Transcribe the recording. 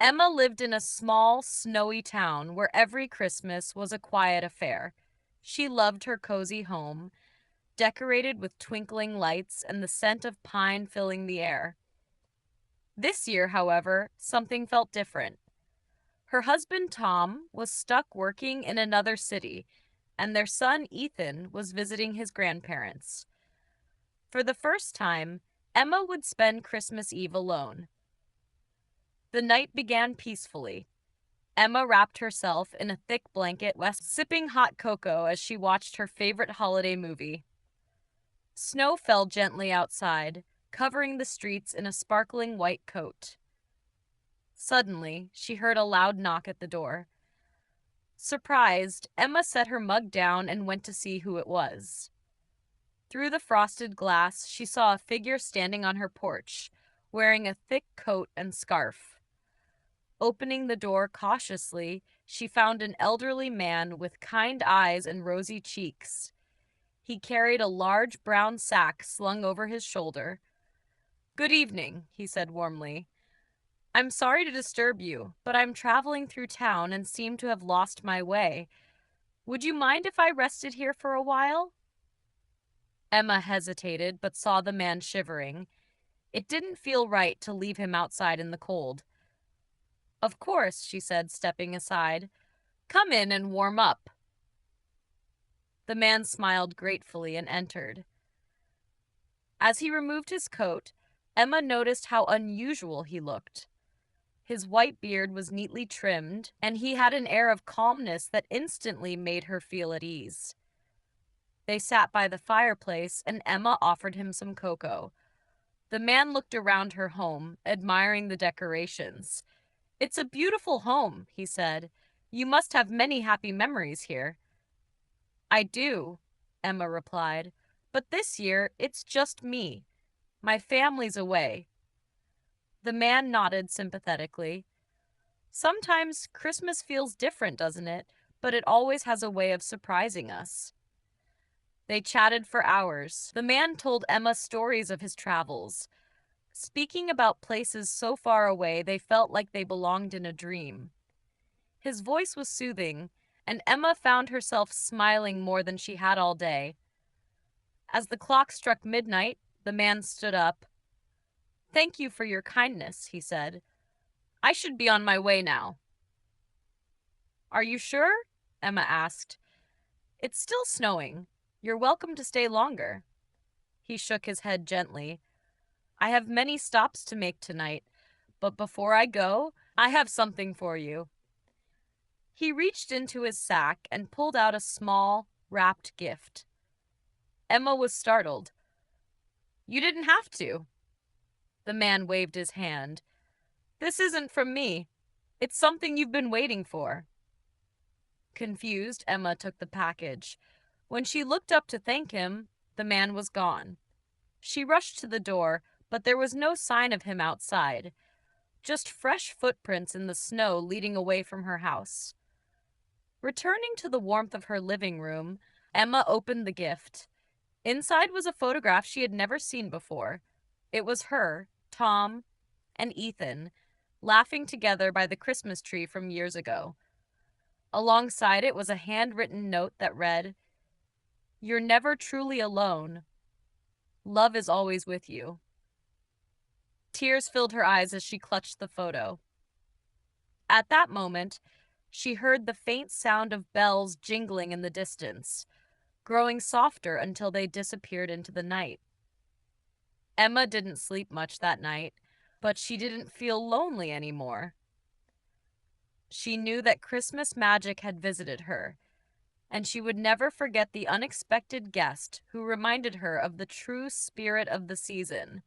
Emma lived in a small, snowy town where every Christmas was a quiet affair. She loved her cozy home, decorated with twinkling lights and the scent of pine filling the air. This year, however, something felt different. Her husband Tom was stuck working in another city, and their son Ethan was visiting his grandparents. For the first time, Emma would spend Christmas Eve alone. The night began peacefully. Emma wrapped herself in a thick blanket while sipping hot cocoa as she watched her favorite holiday movie. Snow fell gently outside, covering the streets in a sparkling white coat. Suddenly, she heard a loud knock at the door. Surprised, Emma set her mug down and went to see who it was. Through the frosted glass, she saw a figure standing on her porch, wearing a thick coat and scarf. Opening the door cautiously, she found an elderly man with kind eyes and rosy cheeks. He carried a large brown sack slung over his shoulder. "Good evening," he said warmly. "I'm sorry to disturb you, but I'm traveling through town and seem to have lost my way. Would you mind if I rested here for a while?" Emma hesitated, but saw the man shivering. It didn't feel right to leave him outside in the cold. "Of course," she said, stepping aside. "Come in and warm up." The man smiled gratefully and entered. As he removed his coat, Emma noticed how unusual he looked. His white beard was neatly trimmed, and he had an air of calmness that instantly made her feel at ease. They sat by the fireplace, and Emma offered him some cocoa. The man looked around her home, admiring the decorations. "It's a beautiful home," he said. "You must have many happy memories here." "I do," Emma replied. "But this year, it's just me. My family's away." The man nodded sympathetically. "Sometimes Christmas feels different, doesn't it? But it always has a way of surprising us." They chatted for hours. The man told Emma stories of his travels. Speaking about places so far away, they felt like they belonged in a dream. His voice was soothing, and Emma found herself smiling more than she had all day. As the clock struck midnight, the man stood up. "Thank you for your kindness," he said. "I should be on my way now." "Are you sure?" Emma asked. "It's still snowing. You're welcome to stay longer." He shook his head gently. "I have many stops to make tonight, but before I go, I have something for you." He reached into his sack and pulled out a small, wrapped gift. Emma was startled. "You didn't have to." The man waved his hand. "This isn't from me. It's something you've been waiting for." Confused, Emma took the package. When she looked up to thank him, the man was gone. She rushed to the door, but there was no sign of him outside, just fresh footprints in the snow leading away from her house. Returning to the warmth of her living room, Emma opened the gift. Inside was a photograph she had never seen before. It was her, Tom, and Ethan, laughing together by the Christmas tree from years ago. Alongside it was a handwritten note that read, "You're never truly alone. Love is always with you." Tears filled her eyes as she clutched the photo. At that moment, she heard the faint sound of bells jingling in the distance, growing softer until they disappeared into the night. Emma didn't sleep much that night, but she didn't feel lonely anymore. She knew that Christmas magic had visited her, and she would never forget the unexpected guest who reminded her of the true spirit of the season.